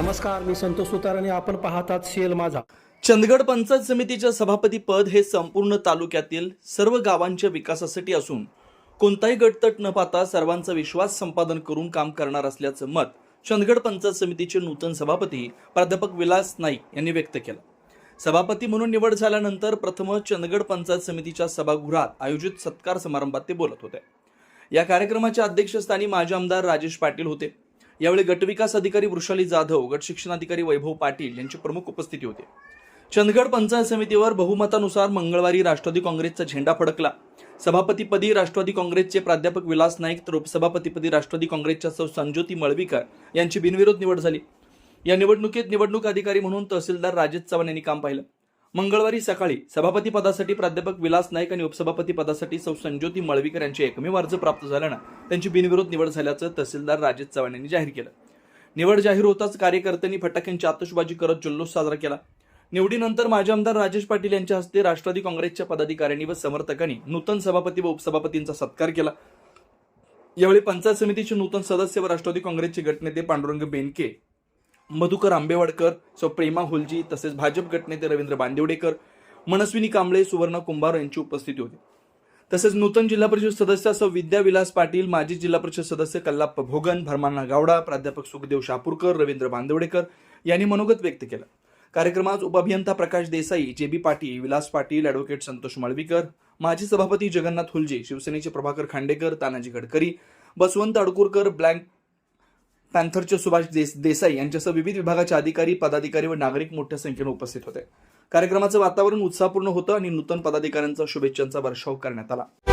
नमस्कार, मी संतोष सुतार आणि आपण पाहतात शेल माझा. चंदगड पंचायत समितीच्या सभापती पद हे संपूर्ण तालुक्यातील सर्व गावांच्या विकासासाठी असून कोणताही गटतट न पाहता सर्वांचा विश्वास संपादन करून काम करणार असल्याचं मत चंदगड पंचायत समितीचे नूतन सभापती प्राध्यापक विलास नाईक यांनी व्यक्त केलं. सभापती म्हणून निवड झाल्यानंतर प्रथम चंदगड पंचायत समितीच्या सभागृहात आयोजित सत्कार समारंभात ते बोलत होते. या कार्यक्रमाच्या अध्यक्षस्थानी माजी आमदार राजेश पाटील होते. यावेळी गटविकास अधिकारी वृषाली जाधव, गट शिक्षण अधिकारी वैभव पाटील यांची प्रमुख उपस्थिती होती. चंदगड पंचायत समितीवर बहुमतानुसार मंगळवारी राष्ट्रवादी काँग्रेसचा झेंडा फडकला. सभापतीपदी राष्ट्रवादी काँग्रेसचे प्राध्यापक विलास नाईक तर उपसभापतीपदी राष्ट्रवादी काँग्रेसच्या सौ संज्योती मळवीकर यांची बिनविरोध निवड झाली. या निवडणुकीत निवडणूक अधिकारी म्हणून तहसीलदार राजेश चव्हाण यांनी काम पाहिलं. मंगळवारी सकाळी सभापती पदासाठी प्राध्यापक विलास नाईक आणि उपसभापती पदासाठी सौ संज्योती मळवीकर यांची एकमेव अर्ज प्राप्त झाल्यानं त्यांची बिनविरोध निवड झाल्याचं तहसीलदार राजेश चव्हाण यांनी जाहीर केलं. निवड जाहीर होताच कार्यकर्त्यांनी फटाक्यांची आतषबाजी करत जल्लोष साजरा केला. निवडीनंतर माजी आमदार राजेश पाटील यांच्या हस्ते राष्ट्रवादी काँग्रेसच्या पदाधिकाऱ्यांनी व समर्थकांनी नूतन सभापती व उपसभापतींचा सत्कार केला. यावेळी पंचायत समितीचे नूतन सदस्य व राष्ट्रवादी काँग्रेसचे गटनेते पांडुरंग बेनके, मधुकर आंबेवाडकर, सौ प्रेमा हुलजी तसेच भाजप गटनेते रवींद्र बांदिवडेकर, मनस्विनी कांबळे, सुवर्ण कुंभार यांची उपस्थिती होती. तसेच नूतन जिल्हा परिषद सदस्य सौ विद्या विलास पाटील, माजी जिल्हा परिषद सदस्य कल्लाप्प भोगन, भरमाना गावडा, प्राध्यापक सुखदेव शापूरकर, रवींद्र बांदिवडेकर यांनी मनोगत व्यक्त केलं. कार्यक्रमात उपअभियंता प्रकाश देसाई, जेबी पाटील, विलास पाटील, ॲडव्होकेट संतोष मळवीकर, माजी सभापती जगन्नाथ हुलजे, शिवसेनेचे प्रभाकर खांडेकर, तानाजी गडकरी, बसवंत अडकुरकर, ब्लॅक पॅन्थरचे सुभाष देसाई यांच्यासह विविध विभागाचे अधिकारी, पदाधिकारी व नागरिक मोठ्या संख्येने उपस्थित होते. कार्यक्रमाचं वातावरण उत्साहपूर्ण होतं आणि नूतन पदाधिकाऱ्यांचा शुभेच्छांचा वर्षाव करण्यात आला.